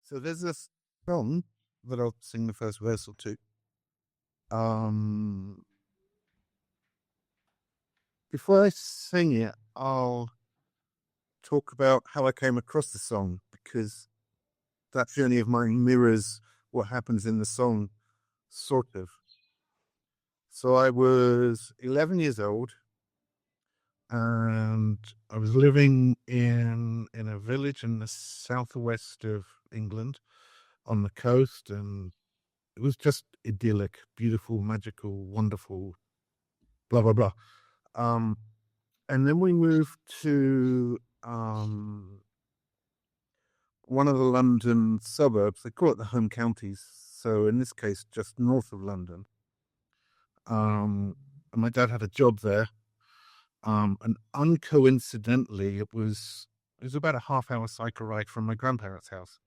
So there's this song that I'll sing the first verse or two. Um, Before I sing it, I'll talk about how I came across the song, because that journey of mine mirrors what happens in the song, sort of. So I was 11 years old, and I was living in a village in the southwest of England on the coast, and it was just idyllic, beautiful, magical, wonderful, blah blah blah. Um, and then we moved to one of the London suburbs. They call it the home counties. So in this case, just north of London. And my dad had a job there. And uncoincidentally, it was about a half-hour cycle ride from my grandparents' house.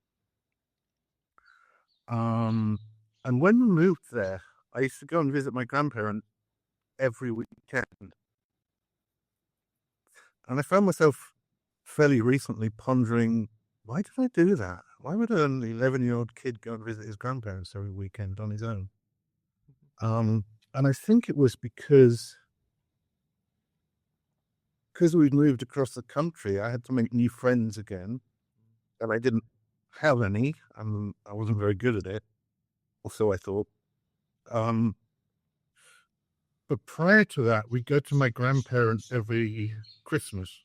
And when we moved there, I used to go and visit my grandparents every weekend. And I found myself fairly recently pondering, why did I do that? Why would an 11-year-old kid go and visit his grandparents every weekend on his own? And I think it was because we'd moved across the country, I had to make new friends again, and I didn't have any, and I wasn't very good at it, or so I thought. But prior to that, we'd go to my grandparents every Christmas,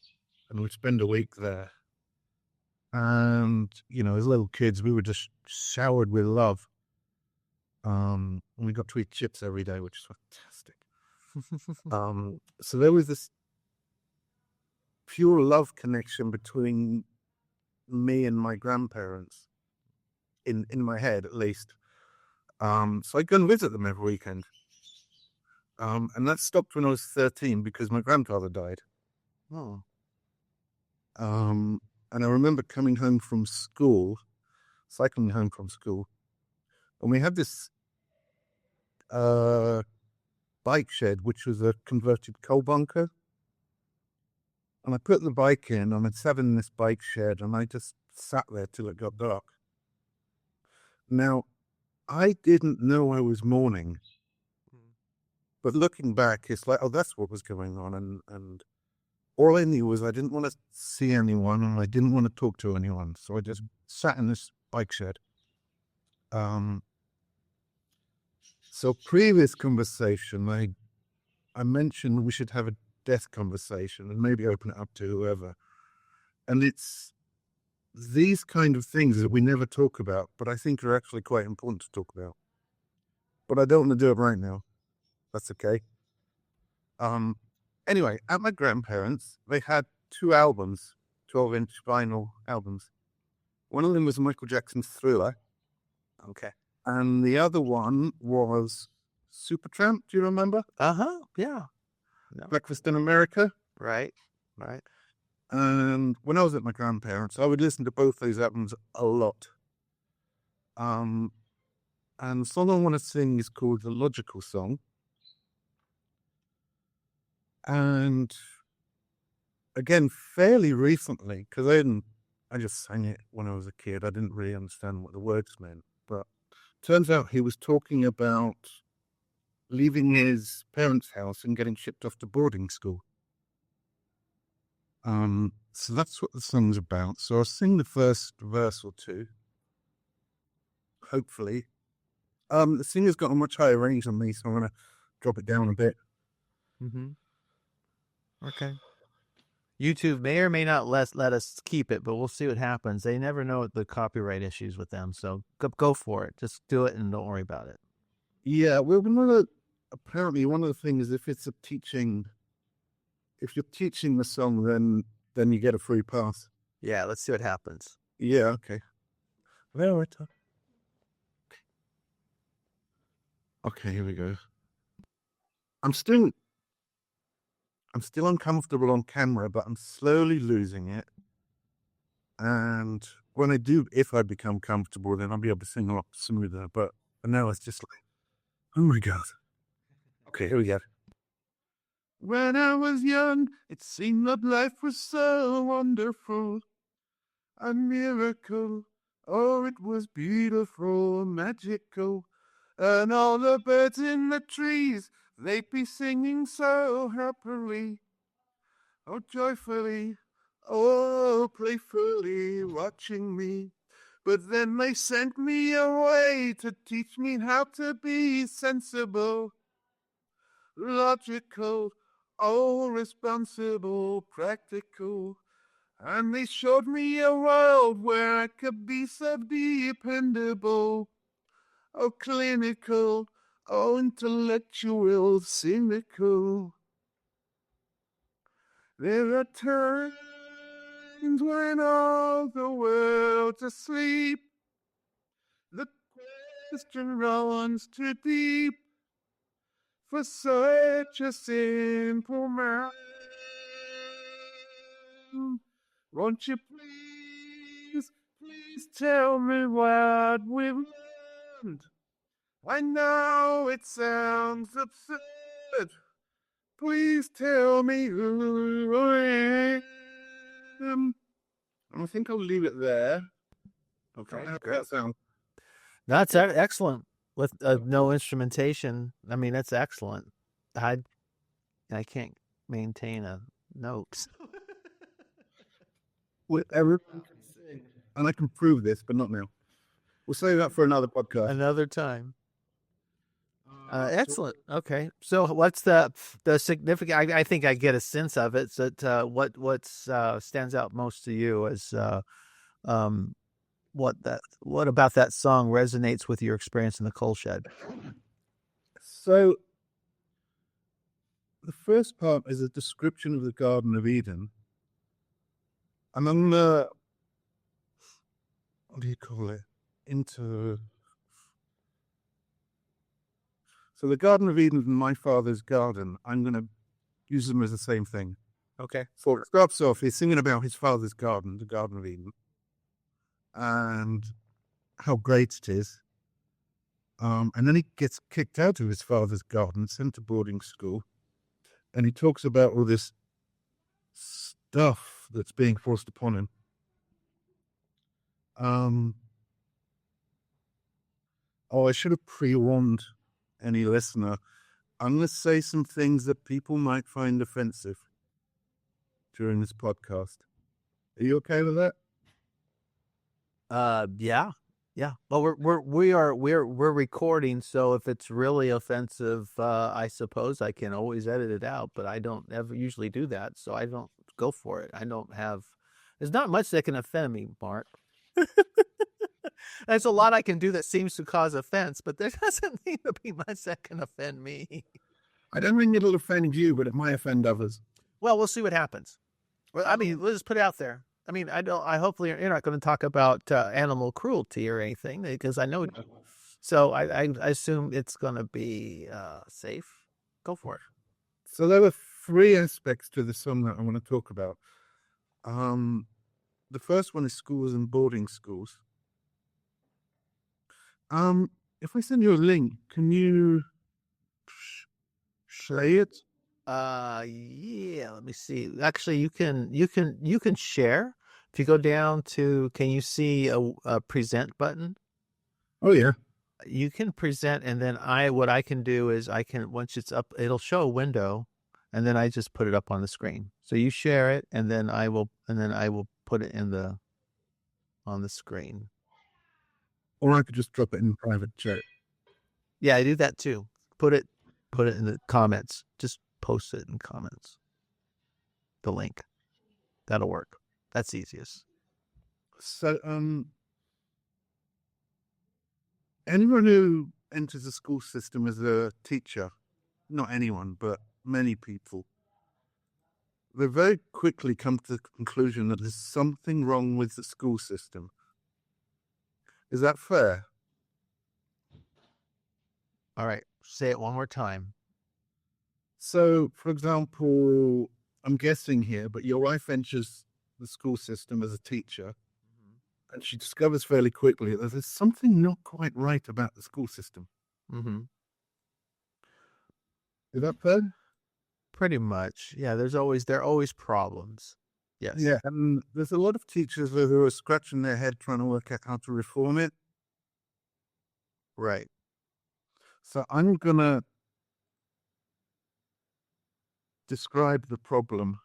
and we'd spend a week there. And, as little kids, we were just showered with love. And we got to eat chips every day, which is fantastic. So there was this pure love connection between me and my grandparents, in my head, at least. So I'd go and visit them every weekend. And that stopped when I was 13 because my grandfather died. Oh. And I remember coming home from school, cycling home from school, and we had this bike shed, which was a converted coal bunker. And I put the bike in, and I'd sat in this bike shed, and I just sat there till it got dark. Now, I didn't know I was mourning, but looking back, it's like, oh, that's what was going on. And all I knew was I didn't want to see anyone, and I didn't want to talk to anyone. So I just sat in this bike shed. So previous conversation, I mentioned we should have a death conversation and maybe open it up to whoever. And it's these kind of things that we never talk about, but I think are actually quite important to talk about. But I don't want to do it right now. That's okay. Anyway, at my grandparents', they had 2 albums, 12-inch vinyl albums. One of them was Michael Jackson's Thriller. Okay. And the other one was Supertramp. Do you remember? Yeah. No. Breakfast in America. Right. And when I was at my grandparents', I would listen to both those albums a lot. And the song I want to sing is called The Logical Song. And again, fairly recently, because I just sang it when I was a kid. I didn't really understand what the words meant. But turns out he was talking about leaving his parents' house and getting shipped off to boarding school. So that's what the song's about. So I'll sing the first verse or two, hopefully. The singer's got a much higher range than me, so I'm going to drop it down a bit. Okay. YouTube may or may not let us keep it, but we'll see what happens. They never know the copyright issues with them, so go for it. Just do it and don't worry about it. Yeah, well, apparently one of the things, if you're teaching the song, then you get a free pass. Yeah, let's see what happens. Yeah, okay. Okay, here we go. I'm still uncomfortable on camera, but I'm slowly losing it. And when I do, if I become comfortable, then I'll be able to sing a lot smoother. But now it's just like, oh my God. Okay, here we go. When I was young, it seemed that life was so wonderful. A miracle, Oh, it was beautiful, magical, and all the birds in the trees, they'd be singing so happily, oh, joyfully, oh, playfully, watching me. But then they sent me away to teach me how to be sensible, logical, oh, responsible, practical. And they showed me a world where I could be so dependable, oh, clinical, oh, intellectual, cynical. There are times when all the world's asleep. The question runs too deep for such a simple man. Won't you please tell me what we've learned? I know it sounds absurd. Please tell me who I am. I think I'll leave it there. Okay, how does that sound? That's excellent. With no instrumentation, I mean, that's excellent. I can't maintain a note. Whatever. And I can prove this, but not now. We'll save that for another podcast. Another time. Excellent. Okay. So what's the significant? I think I get a sense of it. That what stands out most to you as what about that song resonates with your experience in the coal shed? So the first part is a description of the Garden of Eden. And on the, what do you call it? So the Garden of Eden and my father's garden, I'm going to use them as the same thing. Okay. So it starts off, he's singing about his father's garden, the Garden of Eden, and how great it is. And then he gets kicked out of his father's garden, sent to boarding school, and he talks about all this stuff that's being forced upon him. I should have pre-warned any listener. I'm going to say some things that people might find offensive during this podcast. Are you okay with that? Yeah. Well, we're recording, so if it's really offensive, I suppose I can always edit it out. But I don't ever usually do that, so I don't go for it. I don't have. There's not much that can offend me, Mark. There's a lot I can do that seems to cause offense, but there doesn't need to be much that can offend me. I don't think it'll offend you, but it might offend others. Well, we'll see what happens. Well, I mean, let's just put it out there. I mean, I hopefully you're not going to talk about animal cruelty or anything because I know. So I assume it's going to be safe. Go for it. So there were 3 aspects to the song that I want to talk about. The first one is schools and boarding schools. If I send you a link, can you say it? Yeah, let me see. Actually, you can share. If you go down to, can you see a present button? Oh yeah. You can present, and then what I can do is once it's up, it'll show a window, and then I just put it up on the screen. So you share it, and then I will put it on the screen. Or I could just drop it in private chat. Yeah, I do that too. Put it in the comments. Just post it in comments. The link. That'll work. That's easiest. So anyone who enters the school system as a teacher, not anyone, but many people, they very quickly come to the conclusion that there's something wrong with the school system. Is that fair? All right. Say it one more time. So, for example, I'm guessing here, but your wife enters the school system as a teacher, and she discovers fairly quickly that there's something not quite right about the school system. Mm-hmm. Is that fair? Pretty much. Yeah, there are always problems. Yes. Yeah, and there's a lot of teachers who are scratching their head trying to work out how to reform it. Right. So I'm gonna describe the problem.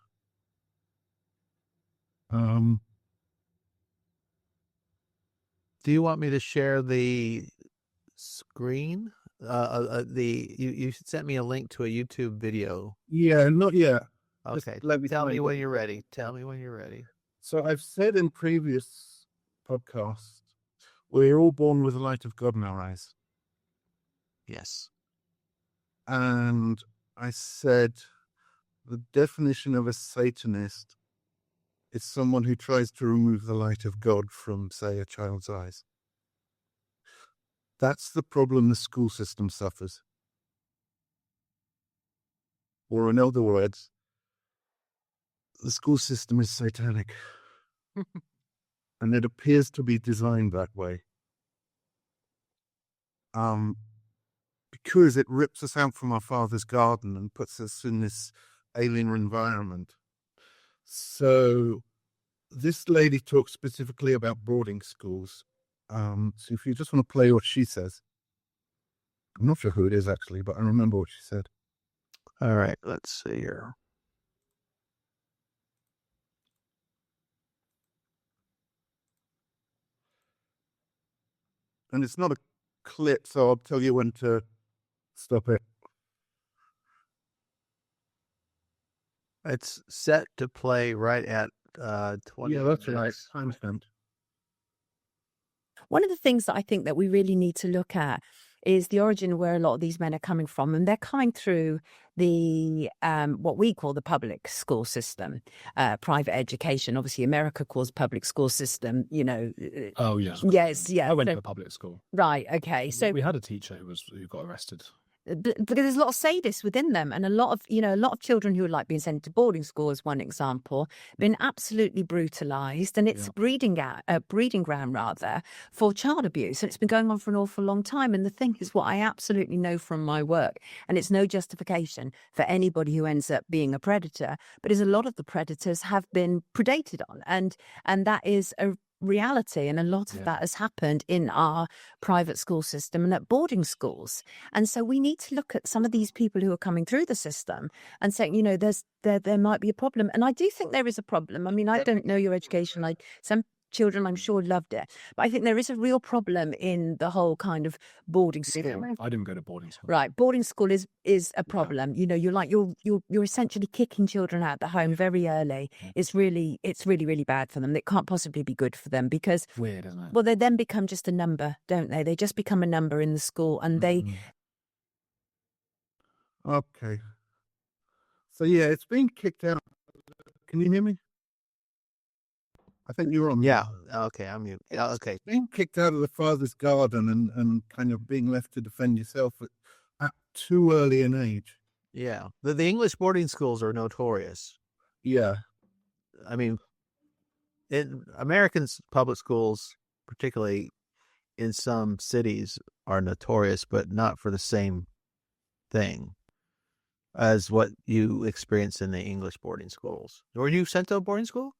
Do you want me to share the screen? You sent me a link to a YouTube video. Yeah, not yet. Just Okay. let me Tell find me it. when you're ready. Tell me when you're ready. So I've said in previous podcasts, we're all born with the light of God in our eyes. Yes. And I said the definition of a Satanist is someone who tries to remove the light of God from, say, a child's eyes. That's the problem the school system suffers. Or in other words, the school system is satanic. And it appears to be designed that way. Because it rips us out from our father's garden and puts us in this alien environment. So this lady talks specifically about boarding schools. So if you just want to play what she says, I'm not sure who it is actually, but I remember what she said. All right. Let's see here. And it's not a clip, so I'll tell you when to stop it. It's set to play right at 20 Yeah, that's right. minutes. Timestamp. One of the things that I think that we really need to look at is the origin where a lot of these men are coming from, and they're coming through the what we call the public school system, private education. Obviously, America calls public school system, Oh yes. yes, yeah. I went so- to a public school. right, okay. So we had a teacher who got arrested. because there's a lot of sadists within them, and a lot of children who are like being sent to boarding school, as one example, been absolutely brutalized, and it's Yeah. breeding ground rather for child abuse, and it's been going on for an awful long time. And the thing is, what I absolutely know from my work, and it's no justification for anybody who ends up being a predator, but is a lot of the predators have been predated on, and that is a reality, and a lot of Yeah. that has happened in our private school system and at boarding schools. And so we need to look at some of these people who are coming through the system and saying, there might be a problem. And I do think there is a problem. I mean, I don't know your education. Some children, I'm sure, loved it, but I think there is a real problem in the whole kind of boarding school. I didn't go to boarding school. Right, boarding school is a problem. You're essentially kicking children out of the home very early. Yeah. It's really really bad for them. It can't possibly be good for them because Weird, isn't it? well, they then become just a number, don't they? They just become a number in the school, and they Okay. So yeah, it's been kicked out. Can you hear me? I think you're on. Yeah. Okay. I'm mute. Okay. Being kicked out of the father's garden and kind of being left to defend yourself at too early an age. Yeah. The English boarding schools are notorious. Yeah. I mean, in American public schools, particularly in some cities, are notorious, but not for the same thing as what you experience in the English boarding schools. Were you sent to a boarding school?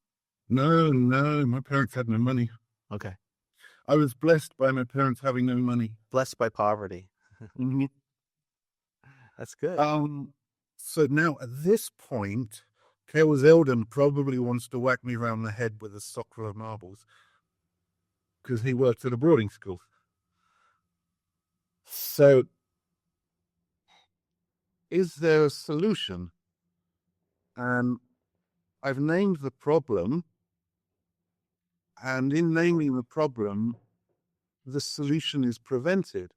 No, my parents had no money. Okay. I was blessed by my parents having no money. Blessed by poverty. Mhm. That's good. So now at this point, Kale Zeldin probably wants to whack me round the head with a sock full of marbles because he works at a boarding school. So, is there a solution? And I've named the problem, and in naming the problem, the solution is prevented.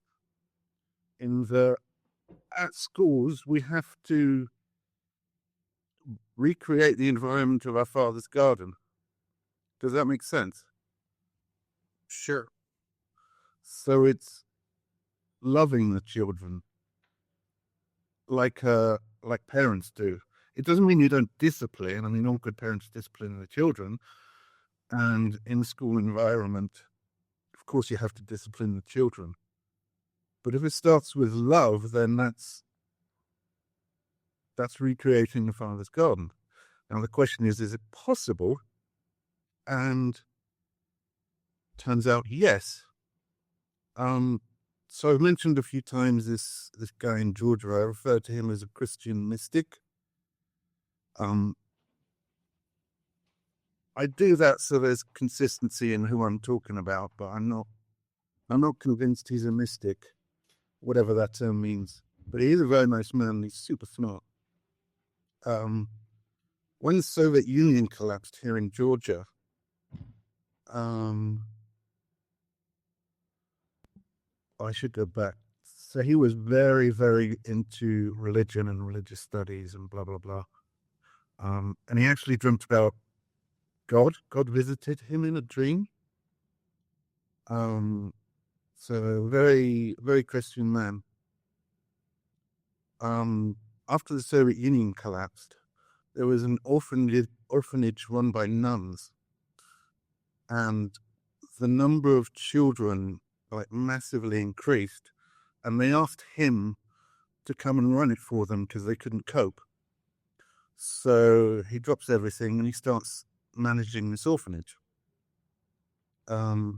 At schools, we have to recreate the environment of our father's garden. Does that make sense? Sure. So it's loving the children like parents do. It doesn't mean you don't discipline. I mean, all good parents discipline the children. And in the school environment, of course, you have to discipline the children. But if it starts with love, then that's recreating the father's garden. Now the question is it possible? And turns out yes. So I've mentioned a few times this guy in Georgia. I refer to him as a Christian mystic. I do that so there's consistency in who I'm talking about, but I'm not convinced he's a mystic, whatever that term means. But he's a very nice man. He's super smart. When the Soviet Union collapsed here in Georgia, I should go back. So he was very, very into religion and religious studies and blah, blah, blah. And he actually dreamt about God. God visited him in a dream. So very, very Christian man. After the Soviet Union collapsed, there was an orphanage run by nuns. And the number of children massively increased. And they asked him to come and run it for them because they couldn't cope. So he drops everything and he starts managing this orphanage. My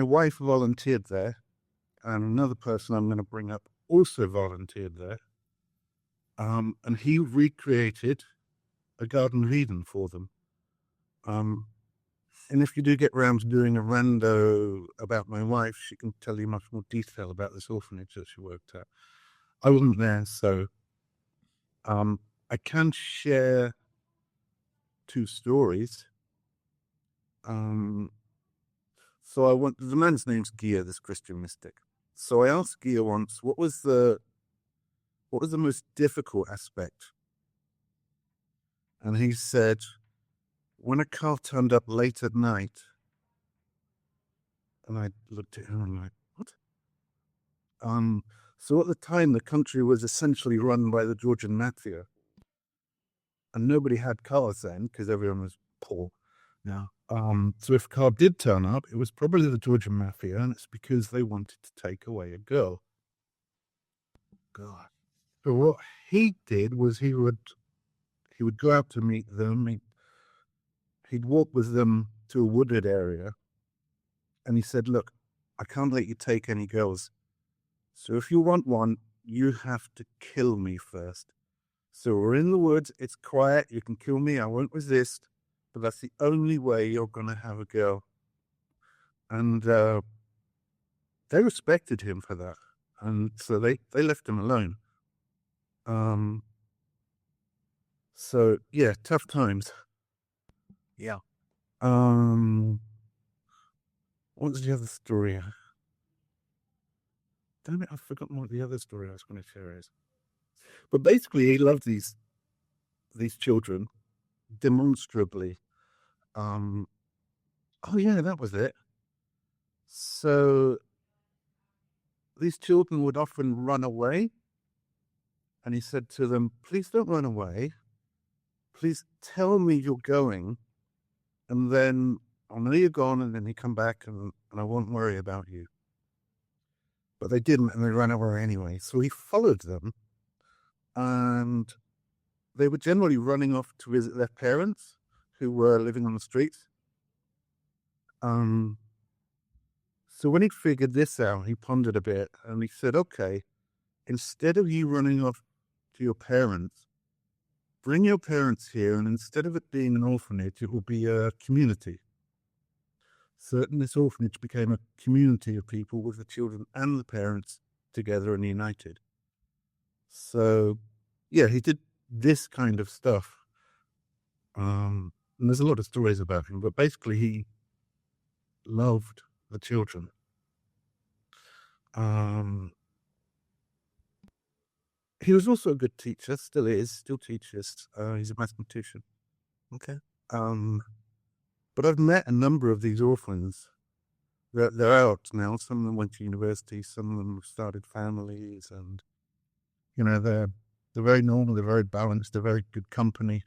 wife volunteered there, and another person I'm going to bring up also volunteered there. And he recreated a Garden of Eden for them. And if you do get round to doing a rando about my wife, she can tell you much more detail about this orphanage that she worked at. I wasn't there, so I can share two stories. So the man's name's Gia, this Christian mystic. So I asked Gia once, what was the most difficult aspect? And he said, when a car turned up late at night, and I looked at him and I'm like, what? So at the time, the country was essentially run by the Georgian mafia. And nobody had cars then because everyone was poor. Yeah. So if a car did turn up, it was probably the Georgian mafia, and it's because they wanted to take away a girl. God. So what he did was he would go out to meet them. He'd walk with them to a wooded area, and he said, look, I can't let you take any girls. So if you want one, you have to kill me first. So we're in the woods, it's quiet, you can kill me, I won't resist, but that's the only way you're going to have a girl. And they respected him for that. And so they left him alone. So yeah, tough times. Yeah. What was the other story? Damn it, I've forgotten what the other story I was going to share is. But basically, he loved these children demonstrably. Oh yeah, that was it. So these children would often run away. And he said to them, please don't run away. Please tell me you're going. And then I'll know you're gone, and then you come back and I won't worry about you. But they didn't, and they ran away anyway. So he followed them, and they were generally running off to visit their parents who were living on the streets. So when he figured this out, he pondered a bit, and he said, okay, instead of you running off to your parents, bring your parents here, and instead of it being an orphanage, it will be a community. So this orphanage became a community of people with the children and the parents together and united. So, yeah, he did this kind of stuff. And there's a lot of stories about him, but basically he loved the children. He was also a good teacher, still teaches. He's a mathematician. Okay. But I've met a number of these orphans. They're out now. Some of them went to university. Some of them started families, and they're very normal. They're very balanced. They're very good company.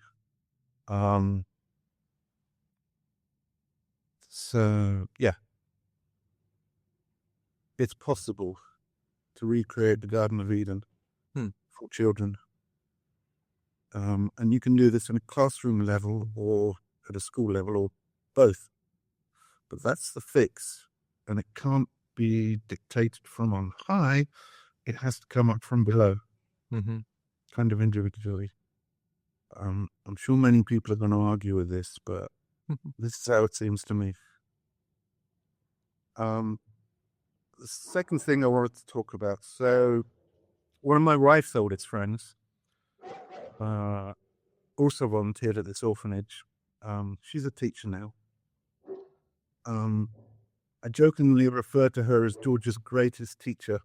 So yeah, it's possible to recreate the Garden of Eden for children. And you can do this in a classroom level or at a school level or both. But that's the fix. And it can't be dictated from on high. It has to come up from below, kind of individually. I'm sure many people are going to argue with this, but this is how it seems to me. The second thing I wanted to talk about. So, one of my wife's oldest friends also volunteered at this orphanage. She's a teacher now. I jokingly refer to her as Georgia's greatest teacher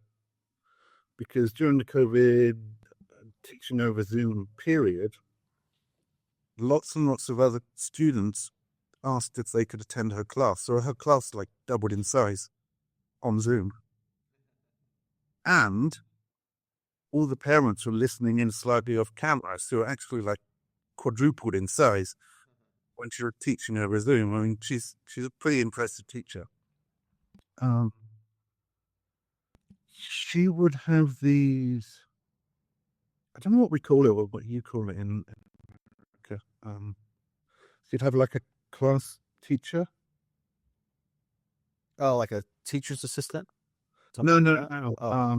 because during the COVID teaching over Zoom period, lots and lots of other students asked if they could attend her class. So her class like doubled in size on Zoom. And all the parents were listening in slightly off camera, so actually like quadrupled in size when she was teaching over Zoom. I mean, she's a pretty impressive teacher. She would have these, I don't know what we call it or what you call it in America. She'd have like a class teacher. Oh, like a teacher's assistant? No. Oh.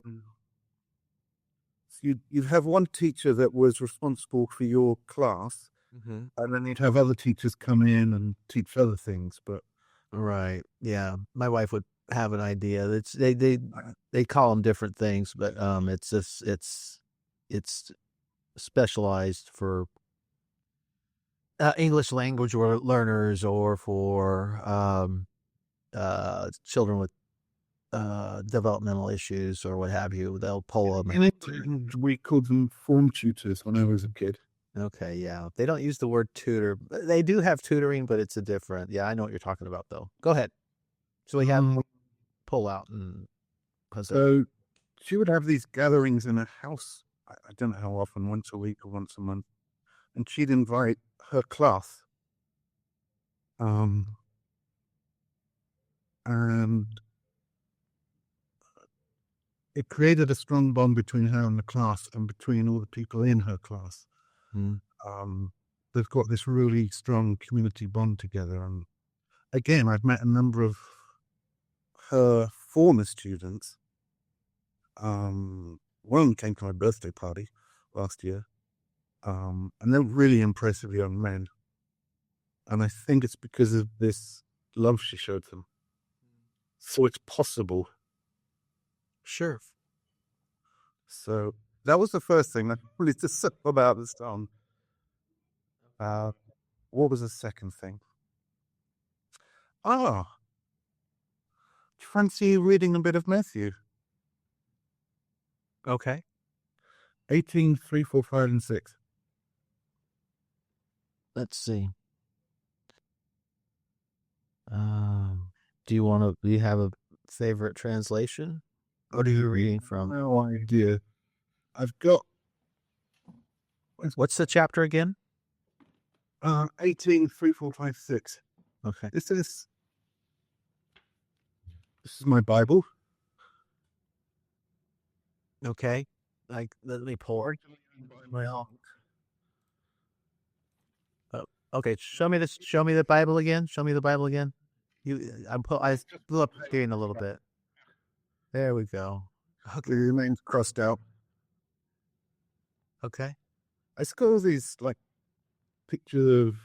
So you'd have one teacher that was responsible for your class, and then you'd have other teachers come in and teach other things. But Right. Yeah. My wife would have an idea. It's they call them different things, but it's specialized for English language learners or for children with developmental issues or what have you. They'll pull them. in England, we called them form tutors when I was a kid. Okay, yeah. They don't use the word tutor. They do have tutoring, but it's a different. Yeah, I know what you're talking about, though. Go ahead. So we have pull out and so she would have these gatherings in a house. I don't know how often, once a week or once a month, and she'd invite her class. And it created a strong bond between her and the class and between all the people in her class. They've got this really strong community bond together. And again, I've met a number of her former students. One of them came to my birthday party last year. And they're really impressive young men. And I think it's because of this love she showed them. So it's possible. Sure. So that was the first thing I wanted to say about this song. What was the second thing? Do you fancy reading a bit of Matthew? Okay. 18, 3, 4, 5, and 6. Let's see. Do you have a favorite translation? What are you reading from? No idea. I've got. What's the chapter again? 18, 3, 4, 5, 6. Okay. This is my Bible. Okay. Let me pull it. Okay. Show me this. Show me the Bible again. Show me the Bible again. I blew up the screen a little bit. There we go. Okay, your name's crossed out. Okay. I score these like pictures of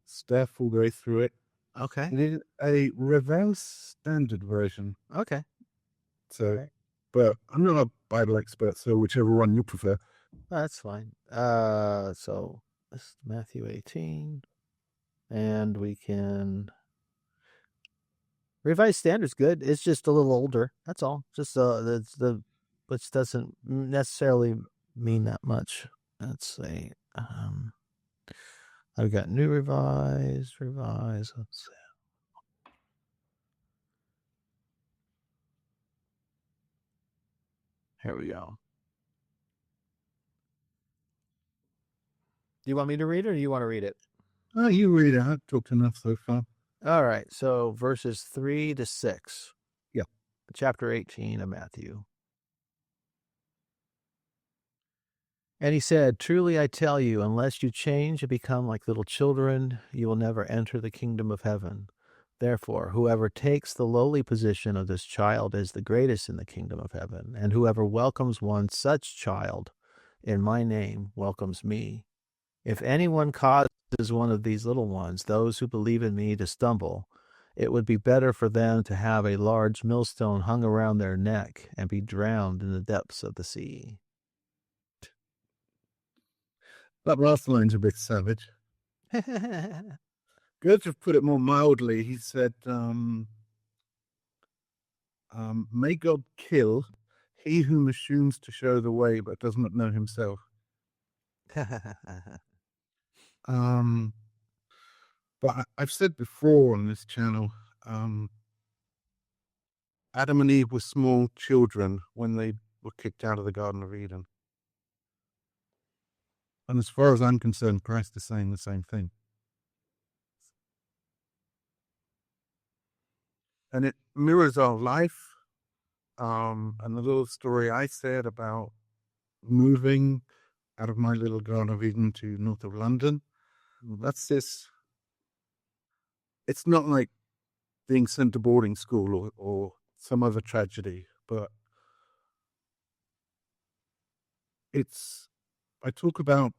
Steph all the way through it. Okay. It is a Revised Standard Version. Okay. So, but I'm not a Bible expert, so whichever one you prefer. That's fine. So this is Matthew 18, and we can. Revised Standard's good. It's just a little older. That's all. Just which doesn't necessarily mean that much. Let's see. I've got New Revised. Let's see. Here we go. Do you want me to read it or do you want to read it? Oh, you read it. I've talked enough so far. All right. So verses 3 to 6. Yeah. Chapter 18 of Matthew. And he said, "Truly I tell you, unless you change and become like little children, you will never enter the kingdom of heaven. Therefore, whoever takes the lowly position of this child is the greatest in the kingdom of heaven, and whoever welcomes one such child in my name welcomes me. If anyone causes one of these little ones, those who believe in me, to stumble, it would be better for them to have a large millstone hung around their neck and be drowned in the depths of the sea." That last line's a bit savage. Goethe put it more mildly. He said, may God kill he whom assumes to show the way but does not know himself. But I've said before on this channel, Adam and Eve were small children when they were kicked out of the Garden of Eden. And as far as I'm concerned, Christ is saying the same thing. And it mirrors our life. And the little story I said about moving out of my little Garden of Eden to north of London, that's this. It's not like being sent to boarding school or some other tragedy, but I talk about,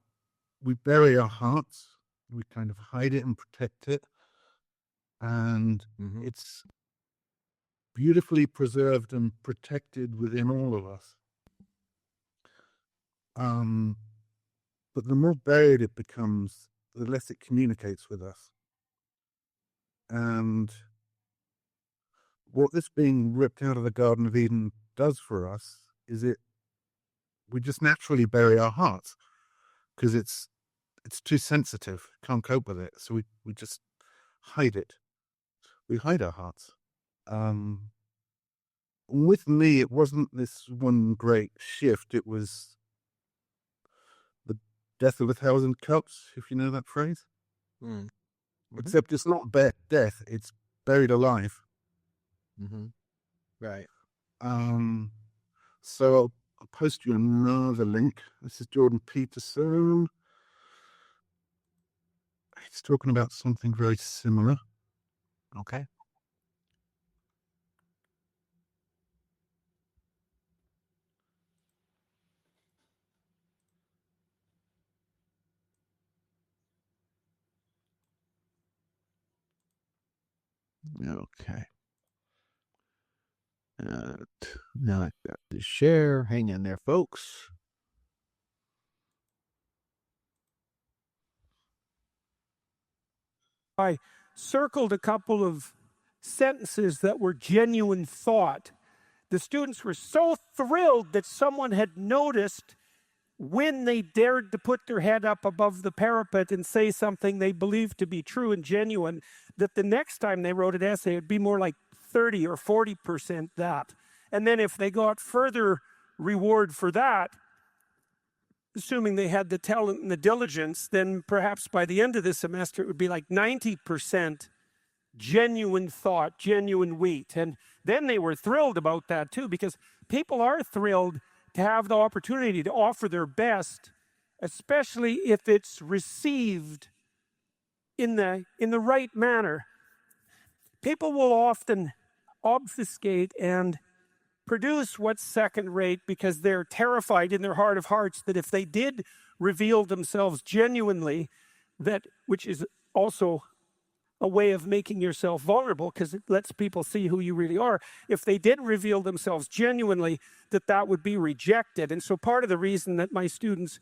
we bury our hearts, we kind of hide it and protect it, and it's beautifully preserved and protected within all of us. But the more buried it becomes, the less it communicates with us. And what this being ripped out of the Garden of Eden does for us is we just naturally bury our hearts because it's too sensitive, can't cope with it. So we just hide it. We hide our hearts. With me, it wasn't this one great shift. It was the death of 1,000 cups, if you know that phrase. Except it's not death, it's buried alive. Right. So I'll post you another link. This is Jordan Peterson. He's talking about something very similar. Okay. Okay. Now I've got to share. Hang in there, folks. I circled a couple of sentences that were genuine thought. The students were so thrilled that someone had noticed when they dared to put their head up above the parapet and say something they believed to be true and genuine, that the next time they wrote an essay, it would be more like 30 or 40% that. And then if they got further reward for that, assuming they had the talent and the diligence, then perhaps by the end of the semester, it would be like 90% genuine thought, genuine wheat. And then they were thrilled about that too, because people are thrilled to have the opportunity to offer their best, especially if it's received in the right manner. People will often obfuscate and produce what's second rate because they're terrified in their heart of hearts that if they did reveal themselves genuinely, that, which is also a way of making yourself vulnerable because it lets people see who you really are. If they did reveal themselves genuinely, that would be rejected. And so part of the reason that my students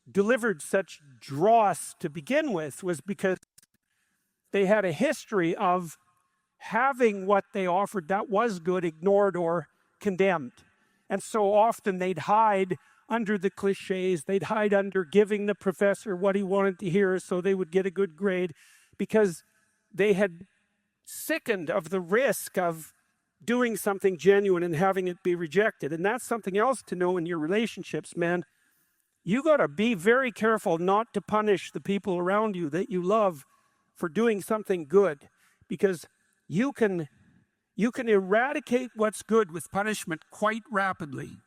delivered such dross to begin with was because they had a history of having what they offered that was good ignored or condemned. And so often they'd hide under the cliches, they'd hide under giving the professor what he wanted to hear so they would get a good grade, because they had sickened of the risk of doing something genuine and having it be rejected. And that's something else to know in your relationships, man. You got to be very careful not to punish the people around you that you love for doing something good, because you can eradicate what's good with punishment quite rapidly.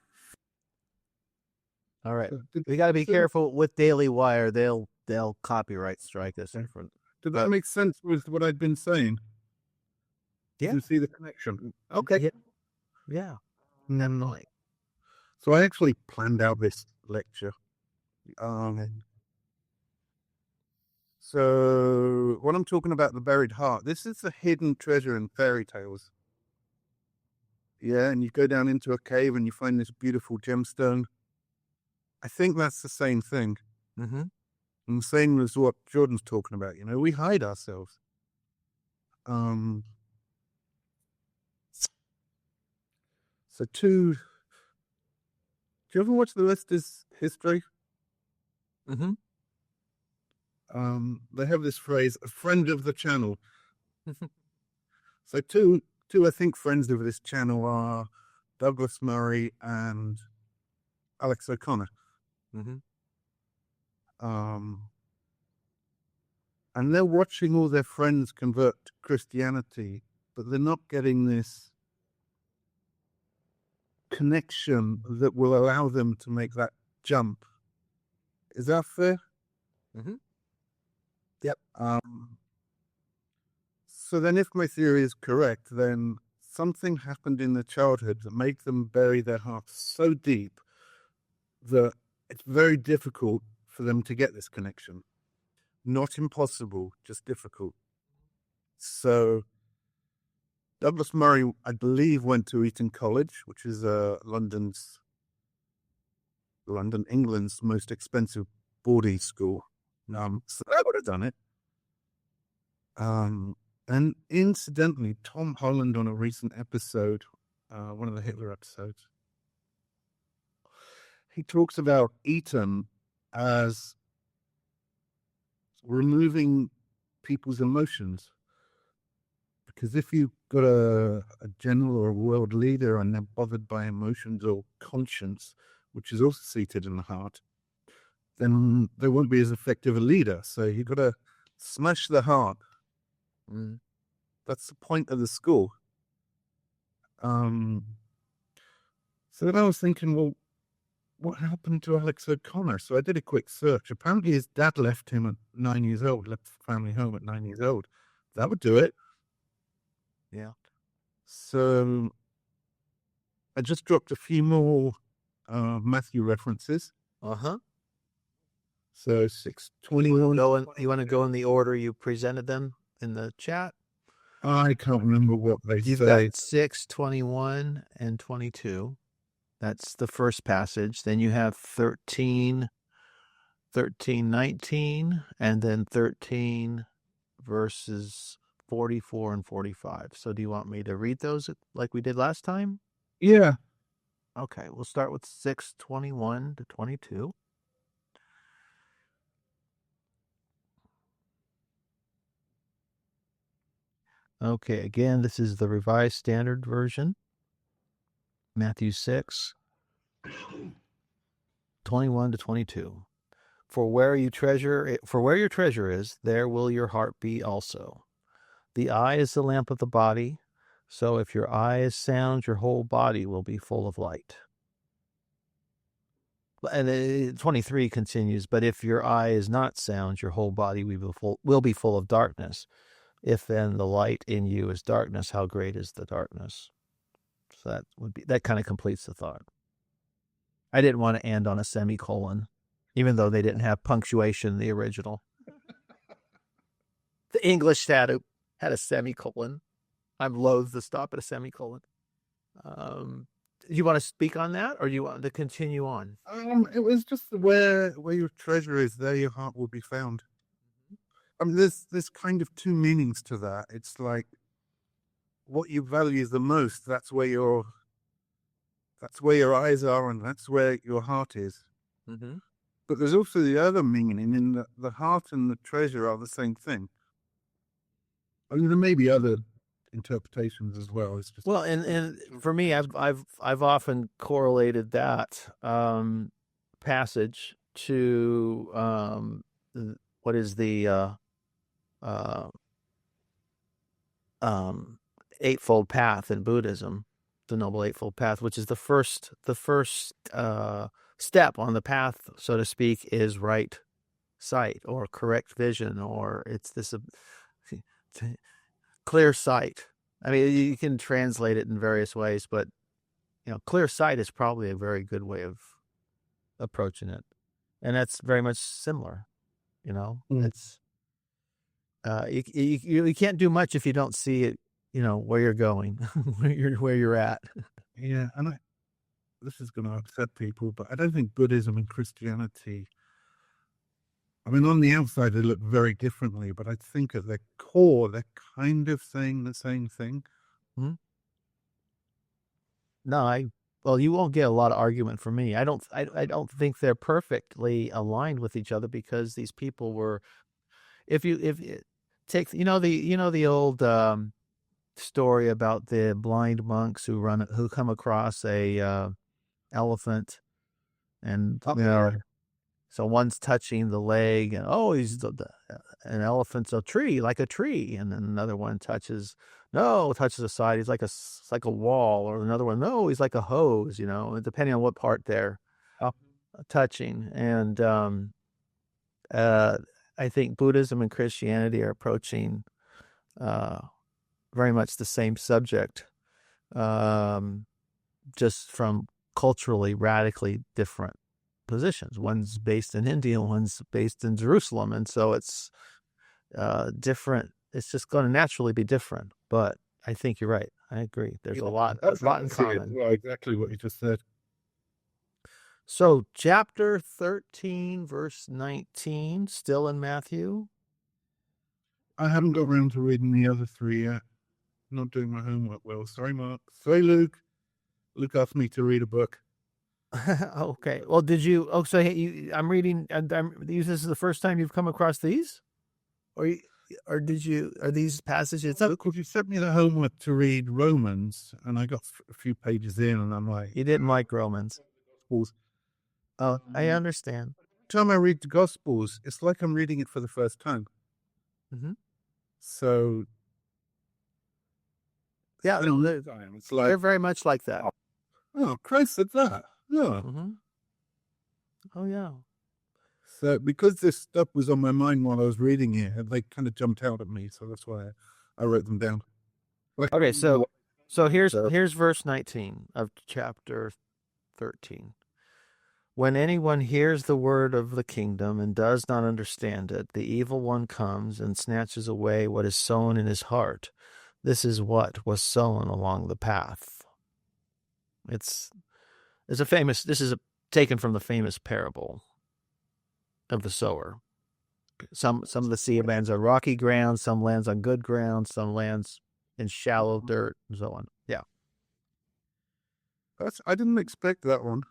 All right. Did, We got to be so careful with Daily Wire. They'll copyright strike us. did But- that make sense with what I'd been saying? Did Yeah. you see the connection? Okay. Yeah. Definitely. So I actually planned out this lecture. So when I'm talking about the buried heart, this is the hidden treasure in fairy tales. Yeah, and you go down into a cave and you find this beautiful gemstone. I think that's the same thing. Mm-hmm. And the same as what Jordan's talking about. We hide ourselves. So do you ever watch the Lester's history? Mm-hmm. They have this phrase, a friend of the channel. So two, I think, friends of this channel are Douglas Murray and Alex O'Connor. Mm-hmm. And they're watching all their friends convert to Christianity, but they're not getting this connection that will allow them to make that jump. Is that fair? Mm-hmm. Yep. So then if my theory is correct, then something happened in their childhood that made them bury their hearts so deep that it's very difficult for them to get this connection. Not impossible, just difficult. So Douglas Murray, I believe, went to Eton College, which is London, England's most expensive boarding school. So I would have done it. And incidentally, Tom Holland on a recent episode, one of the Hitler episodes, he talks about Eton as removing people's emotions. Because if you've got a general or a world leader and they're bothered by emotions or conscience, which is also seated in the heart, then they won't be as effective a leader. So you've got to smash the heart. Mm. That's the point of the school. So then I was thinking, well, what happened to Alex O'Connor? So I did a quick search. Apparently his dad left him at 9 years old, left the family home at 9 years old. That would do it. Yeah. So I just dropped a few more Matthew references. Uh-huh. So 6:21. You want to go in the order you presented them in the chat? I can't remember what they You've say. got 6, 21, and 22. That's the first passage. Then you have 13, 19, and then 13 verses 44 and 45. So do you want me to read those like we did last time? Yeah. Okay, we'll start with 6:21 to 22. Okay, again, this is the Revised Standard Version. Matthew 6, 21 to 22. For where your treasure is, there will your heart be also. The eye is the lamp of the body, so if your eye is sound, your whole body will be full of light. And 23 continues, but if your eye is not sound, your whole body will be full of darkness. If then the light in you is darkness, how great is the darkness? So that kind of completes the thought. I didn't want to end on a semicolon, even though they didn't have punctuation in the original. The English had a semicolon. I'm loath to stop at a semicolon. Do you want to speak on that, or do you want to continue on? It was just where your treasure is, there your heart will be found. There's kind of two meanings to that. It's like what you value the most, that's where your eyes are, and that's where your heart is. Mm-hmm. But there's also the other meaning in that the heart and the treasure are the same thing. I mean, there may be other interpretations as well. It's just and for me, I've often correlated that passage to what is the Eightfold Path in Buddhism, the Noble Eightfold Path, which is the first step on the path, so to speak, is right sight or correct vision, or it's this clear sight. I mean, you can translate it in various ways, but clear sight is probably a very good way of approaching it, and that's very much similar. It's you can't do much if you don't see it. Where you're going, where you're at. Yeah, and this is going to upset people, but I don't think Buddhism and Christianity, I mean, on the outside, they look very differently, but I think at their core, they're kind of saying the same thing. Hmm? No, well, you won't get a lot of argument from me. I don't think they're perfectly aligned with each other, because these people were, if you take, the old story about the blind monks who come across a elephant, and so one's touching the leg, and an elephant's a tree, like a tree, and then another one touches the side, he's like a wall, or another one, no, he's like a hose, depending on what part they're touching. And I think Buddhism and Christianity are approaching very much the same subject, just from culturally radically different positions. One's based in India, one's based in Jerusalem, and so it's different. It's just going to naturally be different. But I think you're right. I agree. There's a lot in common. Well, exactly what you just said. So, chapter 13, verse 19, still in Matthew. I haven't got around to reading the other three yet. Not doing my homework well. Sorry, Mark. Sorry, Luke. Luke asked me to read a book. Okay. Well, did you? Oh, so I'm reading. This is the first time you've come across these, or did you? Are these passages? No, because you sent me the homework to read Romans, and I got a few pages in, and I'm like, you didn't like Romans. Oh, I understand. Every time I read the Gospels, it's like I'm reading it for the first time. Mm-hmm. So, yeah, it's like they're very much like that. Oh, Christ said that. Yeah. Mm-hmm. Oh, yeah. So, because this stuff was on my mind while I was reading it, they kind of jumped out at me. So that's why I wrote them down. Okay, so here's verse 19 of chapter 13. When anyone hears the word of the kingdom and does not understand it, the evil one comes and snatches away what is sown in his heart. This is what was sown along the path. This is taken from the famous parable of the sower. Some of the seed lands on rocky ground, some lands on good ground, some lands in shallow dirt, and so on. Yeah. I didn't expect that one.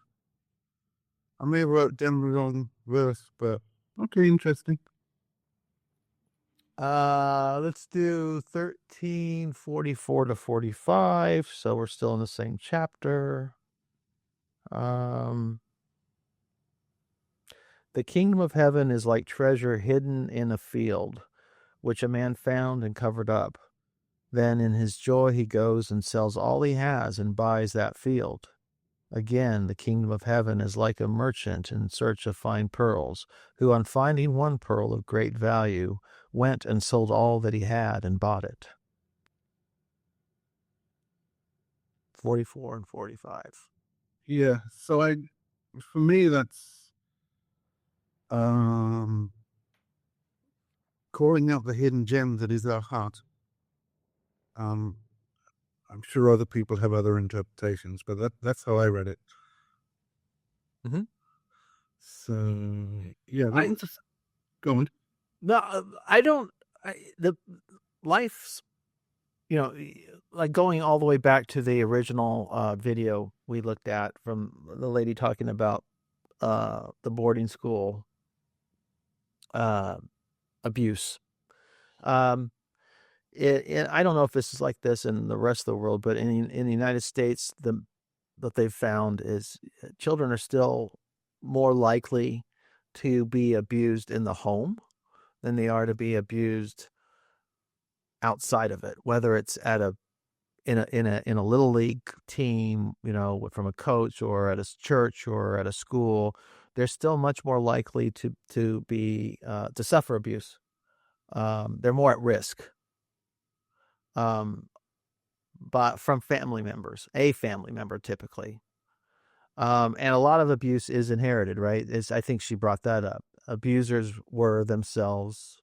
I may have wrote down the wrong verse, but okay, interesting. Let's do 13:44 to 45. So we're still in the same chapter. The kingdom of heaven is like treasure hidden in a field, which a man found and covered up. Then in his joy he goes and sells all he has and buys that field. Again, the kingdom of heaven is like a merchant in search of fine pearls, who on finding one pearl of great value, went and sold all that he had and bought it. 44 and 45. Yeah, so for me, that's calling out the hidden gem that is our heart. I'm sure other people have other interpretations, but that's how I read it. Mm-hmm. So yeah, go on. No, I don't. The life's, like going all the way back to the original video we looked at from the lady talking about the boarding school abuse. I don't know if this is like this in the rest of the world, but in the United States, what they've found is children are still more likely to be abused in the home than they are to be abused outside of it, whether it's at a in a little league team, from a coach or at a church or at a school, they're still much more likely to be to suffer abuse. They're more at risk. But from family members, a family member typically. And a lot of abuse is inherited, right? I think she brought that up. Abusers were themselves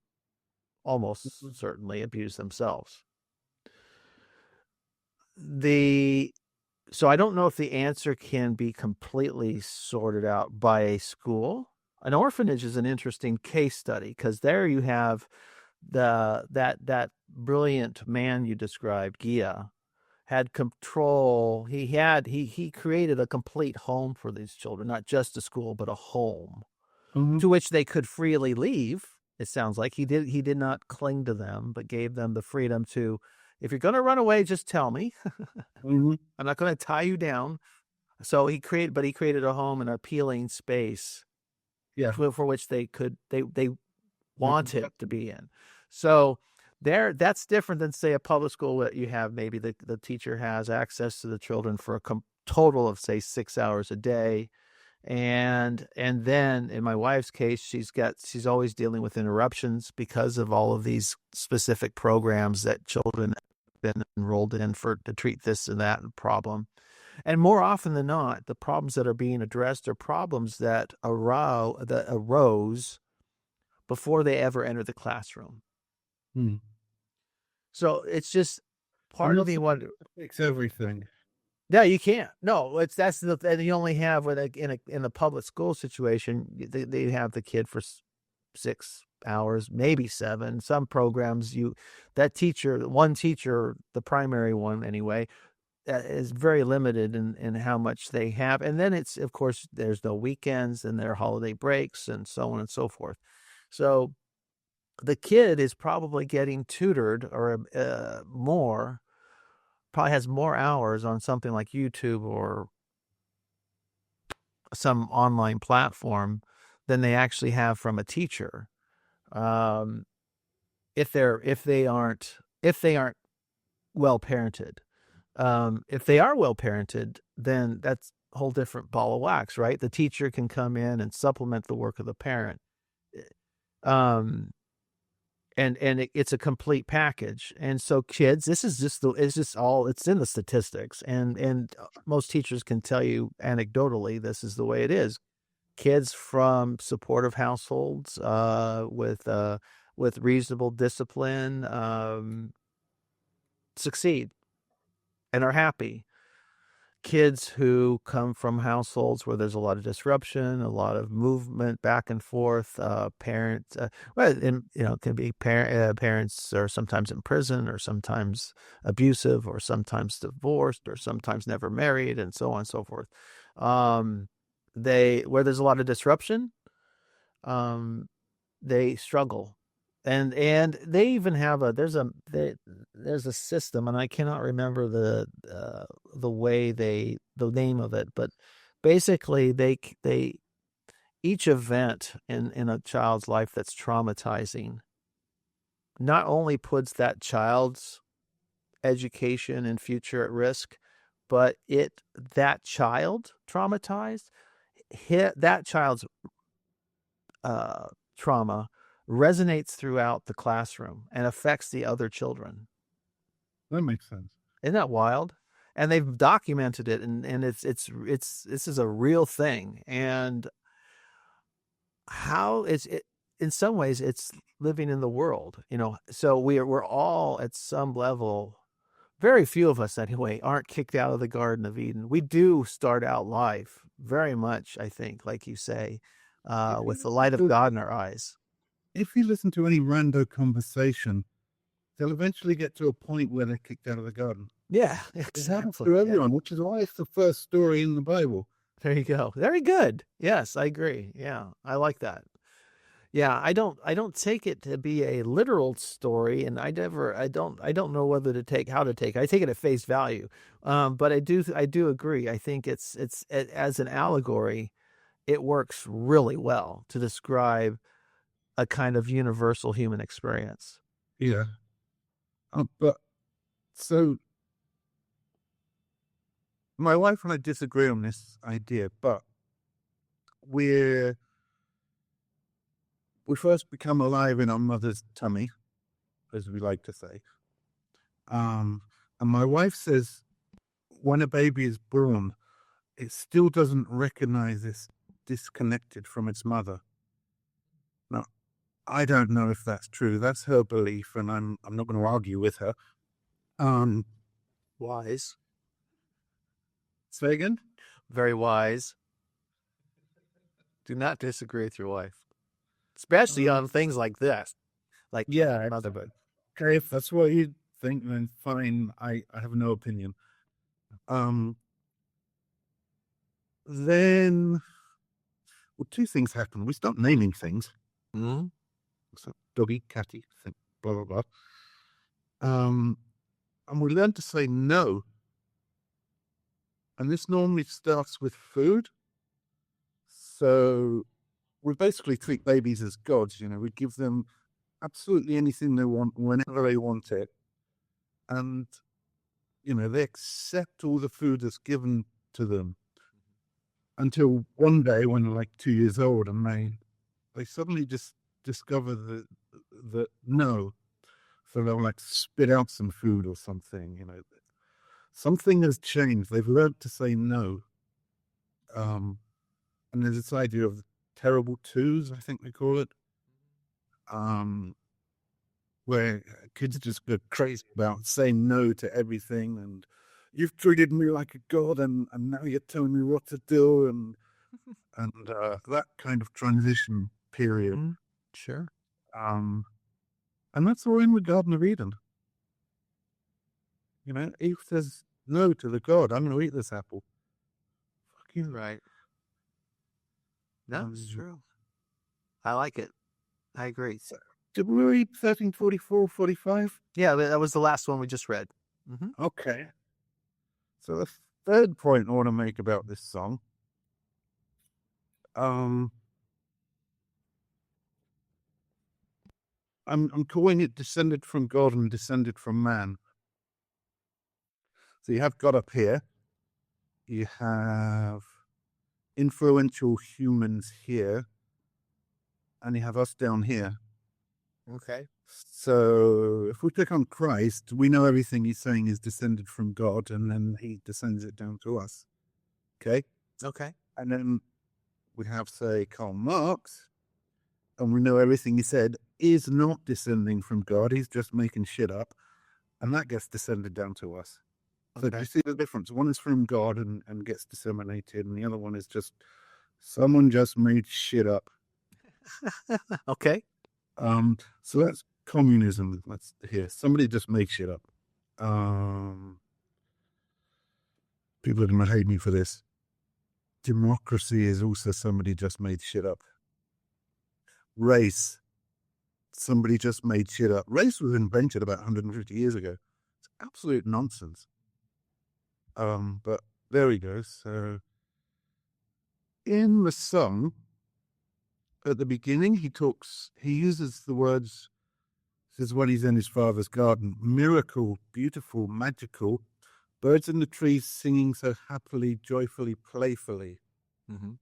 almost certainly abused themselves. So I don't know if the answer can be completely sorted out by a school. An orphanage is an interesting case study because there you have that brilliant man you described, Gia, had control. He created a complete home for these children, not just a school, but a home to which they could freely leave. It sounds like he did not cling to them, but gave them the freedom to, if you're going to run away, just tell me. I'm not going to tie you down. So he created a home, an appealing space, for which they wanted to be in. So that's different than, say, a public school that you have maybe the teacher has access to the children for a total of, say, 6 hours a day. And then in my wife's case, she's always dealing with interruptions because of all of these specific programs that children have been enrolled in to treat this and that problem. And more often than not, the problems that are being addressed are problems that arose before they ever enter the classroom. So it's just part of me wonder. Fix everything. Yeah, you can't. No, and you only have in a public school situation, they have the kid for 6 hours, maybe 7. Some programs, one teacher, the primary one anyway, is very limited in how much they have. And then it's, of course, there's no weekends and there are holiday breaks and so on and so forth. So the kid is probably getting tutored or probably has more hours on something like YouTube or some online platform than they actually have from a teacher. If they aren't well parented. If they are well parented, then that's a whole different ball of wax, right? The teacher can come in and supplement the work of the parent. And it's a complete package. And so kids, it's in the statistics, and most teachers can tell you anecdotally, this is the way it is. Kids from supportive households, with reasonable discipline, succeed and are happy. Kids who come from households where there's a lot of disruption, a lot of movement back and forth, parents, can be parents are sometimes in prison or sometimes abusive or sometimes divorced or sometimes never married and so on and so forth. Where there's a lot of disruption, they struggle. And they even have there's a system, and I cannot remember the name of it, but basically they each event in a child's life that's traumatizing not only puts that child's education and future at risk, but that child traumatized, that child's trauma resonates throughout the classroom and affects the other children. That makes sense. Isn't that wild? And they've documented it, and this is a real thing. And how in some ways it's living in the world, So we're all at some level. Very few of us anyway aren't kicked out of the Garden of Eden. We do start out life very much, I think, like you say, with the light of God in our eyes. If you listen to any rando conversation, they'll eventually get to a point where they're kicked out of the garden. Yeah, exactly. To everyone, which is why it's the first story in the Bible. There you go. Very good. Yes, I agree. Yeah, I like that. Yeah, I don't take it to be a literal story, and I don't know how to take it. I take it at face value. But I do agree. I think it's as an allegory, it works really well to describe a kind of universal human experience. Yeah. But so my wife and I disagree on this idea, but we first become alive in our mother's tummy, as we like to say. And my wife says when a baby is born, it still doesn't recognize it's disconnected from its mother. Now, I don't know if that's true. That's her belief, and I'm not going to argue with her. Wise. Say again? Very wise. Do not disagree with your wife, especially on things like this. Like Yeah, motherhood. okay, if that's what you think, then fine. I have no opinion. Then, well, two things happen. We start naming things. Mm-hmm. So doggy, catty, thing, blah, blah, blah. And we learn to say no. And this normally starts with food. So we basically treat babies as gods, you know. We give them absolutely anything they want, whenever they want it. And, you know, they accept all the food that's given to them. Until one day when they're like 2 years old and they suddenly just discover that no. So they'll like spit out some food or something, you know. Something has changed. They've learned to say no. And there's this idea of terrible twos, I think they call it. Where kids just go crazy about saying no to everything, and you've treated me like a god, and now you're telling me what to do, and that kind of transition period. Mm-hmm. Sure. And that's all in the Garden of Eden. You know, Eve says no to the god. I'm going to eat this apple. Fuck you. Right. No, it's true. I like it. I agree. Did we read 1344, 45? Yeah, that was the last one we just read. Mm-hmm. Okay. So the third point I want to make about this song, I'm calling it descended from God and descended from man. So you have God up here, you have influential humans here, and you have us down here. Okay. So if we click on Christ, we know everything he's saying is descended from God, and then he descends it down to us. Okay? Okay. And then we have, say, Karl Marx, and we know everything he said is not descending from God. He's just making shit up, and that gets descended down to us. So do you see the difference? One is from God and gets disseminated, and the other one is just someone just made shit up. Okay. So that's communism. That's here. Somebody just made shit up. People are going to hate me for this. Democracy is also somebody just made shit up. Race. Somebody just made shit up. Race was invented about 150 years ago. It's absolute nonsense. But there we go. So in the song, at the beginning, he uses the words, says when he's in his father's garden, miracle, beautiful, magical, birds in the trees singing so happily, joyfully, playfully. Mm-hmm.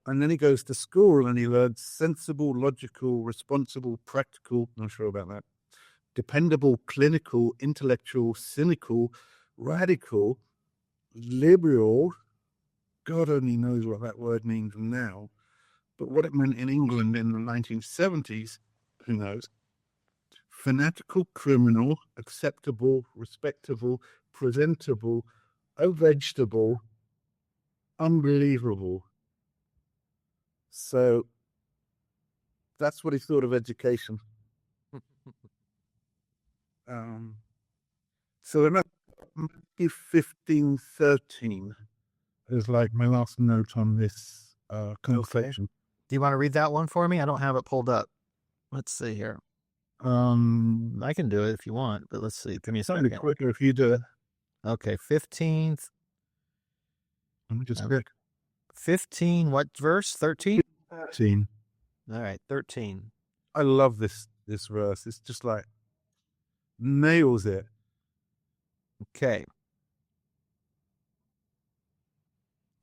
And then he goes to school and he learns sensible, logical, responsible, practical, not sure about that, dependable, clinical, intellectual, cynical, radical, liberal. God only knows what that word means now. But what it meant in England in the 1970s, who knows? Fanatical, criminal, acceptable, respectable, presentable, vegetable, unbelievable. So that's what he thought of education. So then Matthew 15:13 is like my last note on this conversation. Okay. Do you want to read that one for me? I don't have it pulled up. Let's see here. I can do it if you want, but let's see. Give me a second. Quicker if you do it. Okay, 15th. Let me just check. 15, what verse? 13? 13. All right, 13. I love this verse. It's just like nails it. Okay.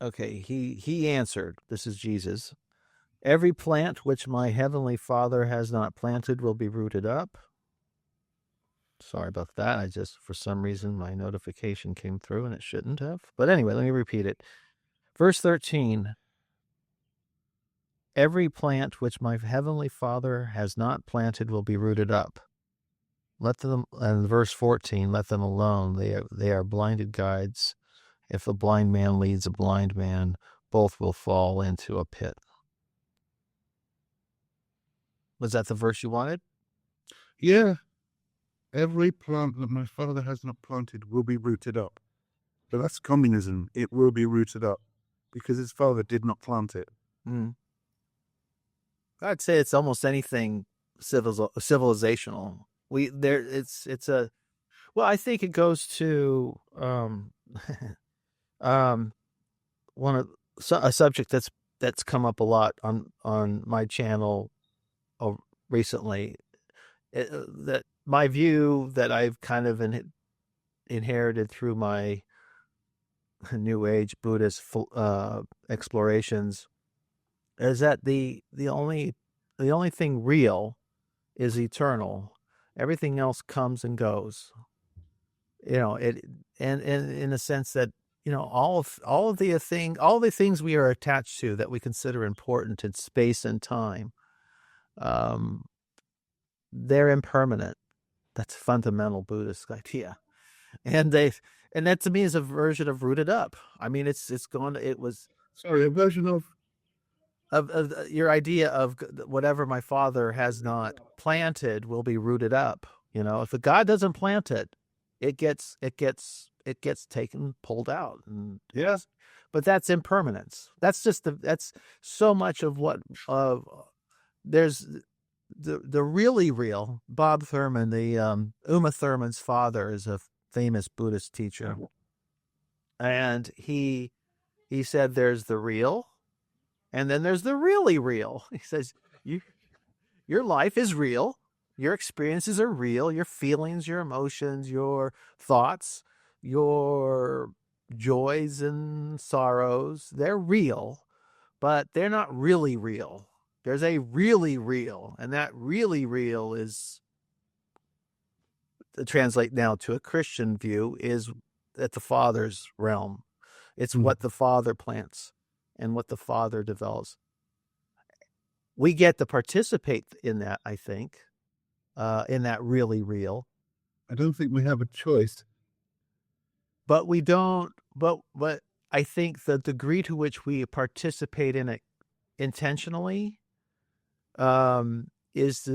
Okay, he answered, this is Jesus, every plant which my heavenly Father has not planted will be rooted up. Sorry about that. I just, for some reason, my notification came through and it shouldn't have. But anyway, let me repeat it. Verse 13, every plant which my heavenly Father has not planted will be rooted up. Let them, and verse 14, let them alone. They are blinded guides. If a blind man leads a blind man, both will fall into a pit. Was that the verse you wanted? Yeah. Every plant that my Father has not planted will be rooted up. But that's communism. It will be rooted up because his Father did not plant it. I'd say it's almost anything civilizational. It's a, well, I think it goes to a subject that's come up a lot on my channel recently. That my view that I've kind of inherited through my New Age Buddhist explorations is that the only thing real is eternal. Everything else comes and goes. It and in a sense that all of the things we are attached to that we consider important in space and time, they're impermanent. That's a fundamental Buddhist idea, and that to me is a version of rooted up. I mean, it was a version of your idea of whatever my Father has not planted will be rooted up. If the God doesn't plant it, it gets taken, pulled out. And yes, but that's impermanence. That's that's so much of what there's the really real. Bob Thurman, the Uma Thurman's father, is a famous Buddhist teacher, and he said there's the real. And then there's the really real. He says, your life is real. Your experiences are real. Your feelings, your emotions, your thoughts, your joys and sorrows, they're real, but they're not really real. There's a really real, and that really real is, to translate now to a Christian view, is at the Father's realm. It's what the Father plants and what the Father develops. We get to participate in that, I think, in that really real. I don't think we have a choice. But we don't, but I think the degree to which we participate in it intentionally is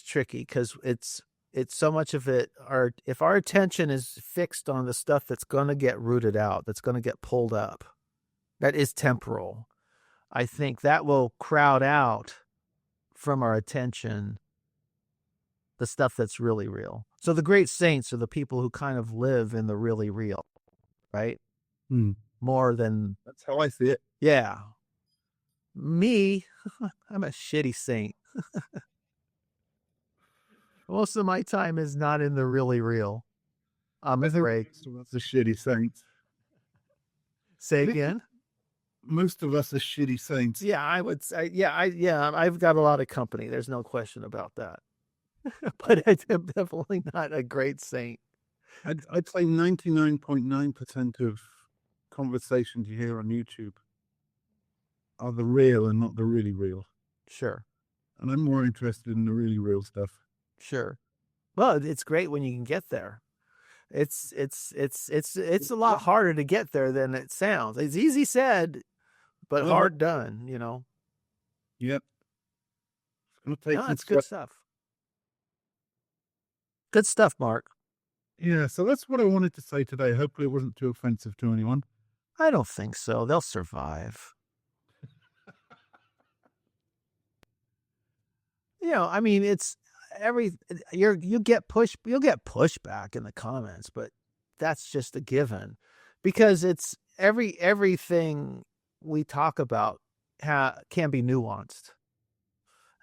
tricky, because it's so much of it, if our attention is fixed on the stuff that's going to get rooted out, that's going to get pulled up, that is temporal, I think that will crowd out from our attention the stuff that's really real. So the great saints are the people who kind of live in the really real, right? More than... That's how I see it. Yeah. Me, I'm a shitty saint. Most of my time is not in the really real. I'm afraid. That's a shitty saint. Say again? Most of us are shitty saints. Yeah, I would say, I've got a lot of company. There's no question about that. But I'm definitely not a great saint. I'd say 99.9% of conversations you hear on YouTube are the real and not the really real. Sure. And I'm more interested in the really real stuff. Sure. Well, it's great when you can get there. It's a lot harder to get there than it sounds. It's easy said, but hard done, Yep. It's gonna take it's good stuff. Good stuff, Mark. Yeah, so that's what I wanted to say today. Hopefully it wasn't too offensive to anyone. I don't think so. They'll survive. I mean, it's you'll get pushback in the comments, but that's just a given, because it's everything we talk about can be nuanced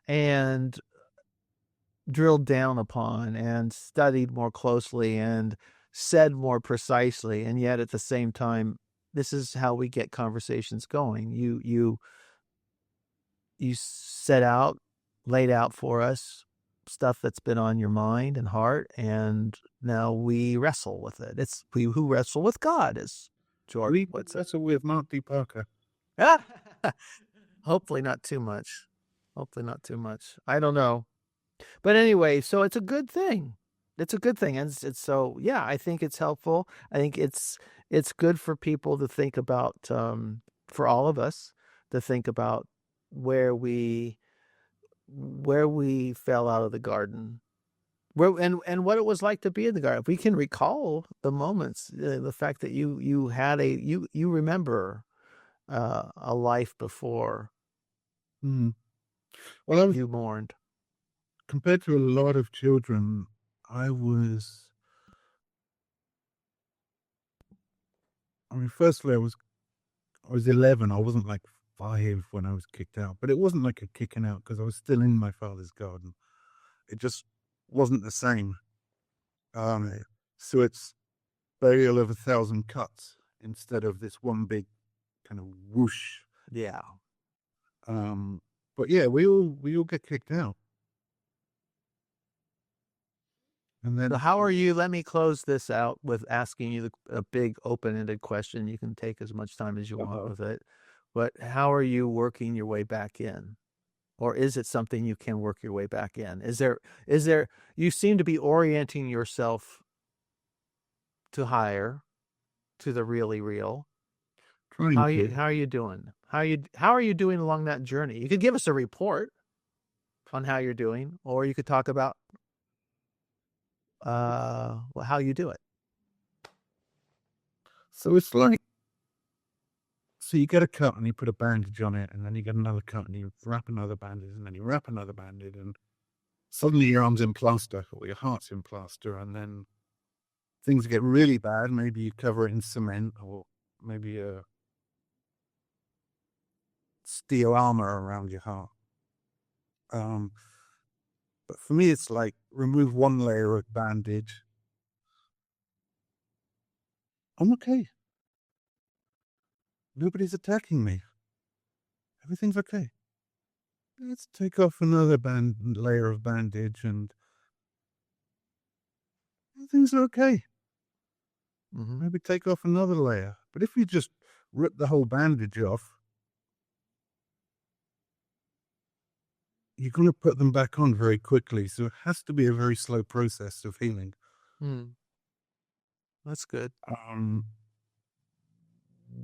and drilled down upon and studied more closely and said more precisely, and yet at the same time this is how we get conversations going. You laid out for us stuff that's been on your mind and heart, and now we wrestle with it. It's we who wrestle with God, as George We puts it. wrestle with Marc D. Parker. Hopefully not too much. Hopefully not too much. I don't know. But anyway, so it's a good thing. It's a good thing. And it's so, yeah, I think it's helpful. I think it's good for people to think about, for all of us to think about where we fell out of the garden, and what it was like to be in the garden. If we can recall the moments, the fact that you had you remember a life before Well, you mourned. compared to a lot of children, firstly, I was 11. I wasn't like 5 when I was kicked out, but it wasn't like a kicking out because I was still in my father's garden. It just wasn't the same. So it's burial of 1,000 cuts instead of this one big kind of whoosh. Yeah. But yeah, we all get kicked out. And then, So how are you? Let me close this out with asking you a big open-ended question. You can take as much time as you want with it. But how are you working your way back in? Or is it something you can work your way back in? Is there, you seem to be orienting yourself to higher, to the really real. How are you doing? How are you doing along that journey? You could give us a report on how you're doing, or you could talk about how you do it. So it's like, so you get a cut and you put a bandage on it, and then you get another cut and you wrap another bandage, and then you wrap another bandage, and suddenly your arm's in plaster or your heart's in plaster, and then things get really bad. Maybe you cover it in cement, or maybe a steel armor around your heart. But for me, it's like remove one layer of bandage. I'm okay. Nobody's attacking me. Everything's okay. Let's take off another layer of bandage, and things are okay. Maybe take off another layer. But if you just rip the whole bandage off, you're going to put them back on very quickly. So it has to be a very slow process of healing. That's good.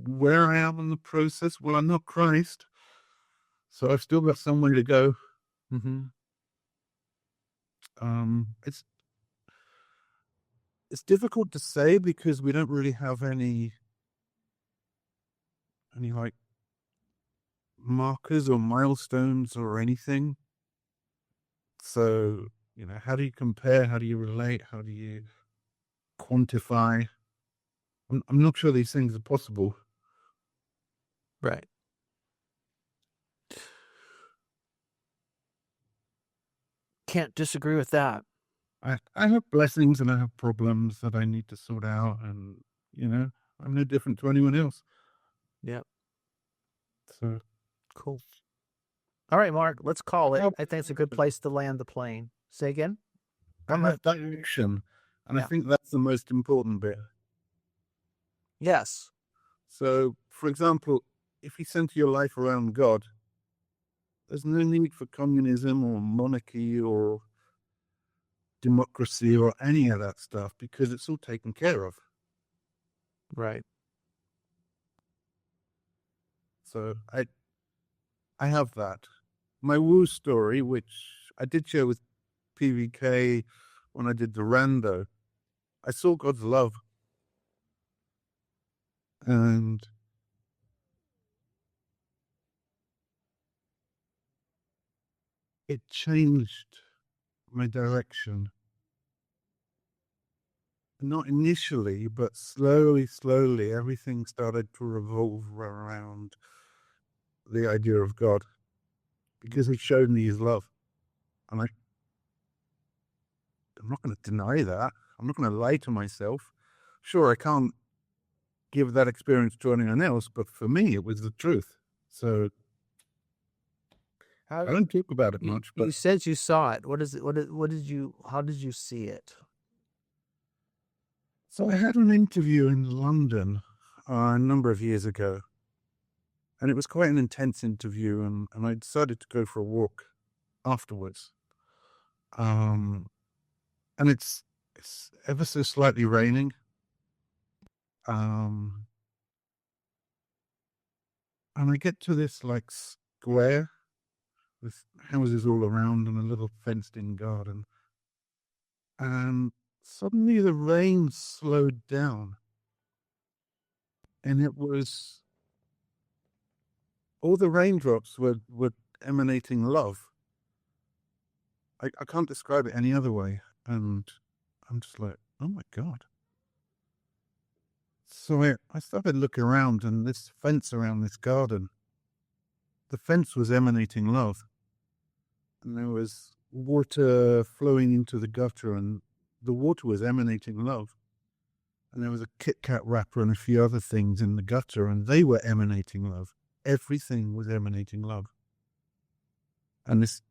Where I am in the process, well, I'm not Christ, so I've still got some way to go. It's difficult to say because we don't really have any like markers or milestones or anything. So, how do you compare? How do you relate? How do you quantify? I'm not sure these things are possible. Right. Can't disagree with that. I have blessings and I have problems that I need to sort out, and I'm no different to anyone else. Yep. So cool. All right, Mark, let's call it. I think it's a good place to land the plane. Say again? I have direction, and I think that's the most important bit. Yes. So, for example, if you center your life around God, there's no need for communism or monarchy or democracy or any of that stuff because it's all taken care of. Right. So I have that. My woo story, which I did share with PVK when I did the rando, I saw God's love. And it changed my direction. Not initially, but slowly, everything started to revolve around the idea of God, because he showed me his love. And I'm not going to deny that. I'm not going to lie to myself. Sure, I can't give that experience to anyone else, but for me, it was the truth. So I don't talk about it much, You but said you saw it. What is it? What did you? How did you see it? so I had an interview in London a number of years ago, and it was quite an intense interview, and I decided to go for a walk afterwards. And it's ever so slightly raining. And I get to this like square with houses all around and a little fenced-in garden, and suddenly the rain slowed down, and it was all the raindrops were emanating love. I can't describe it any other way, and I'm just like, oh my God. So I started looking around, and this fence around this garden, the fence was emanating love. And there was water flowing into the gutter, and the water was emanating love. And there was a Kit Kat wrapper and a few other things in the gutter, and they were emanating love. Everything was emanating love. And this,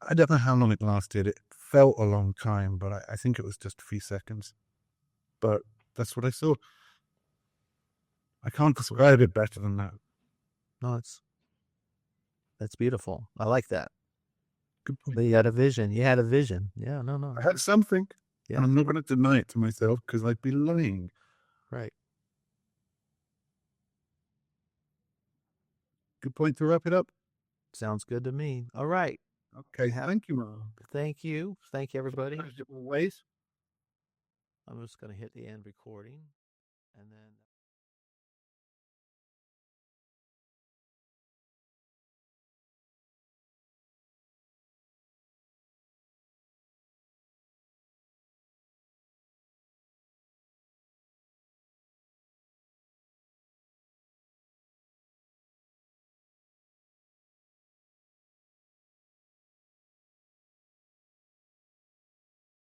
I don't know how long it lasted. It felt a long time, but I think it was just a few seconds. But that's what I saw. I can't describe it better than that. No, that's beautiful. I like that. Good point. But you had a vision. You had a vision. Yeah, no. I had something, Yeah. and I'm not going to deny it to myself because I'd be lying. Right. Good point to wrap it up. Sounds good to me. All right. Okay, thank you, Marc. Thank you. Thank you, everybody. Always. I'm just going to hit the end recording.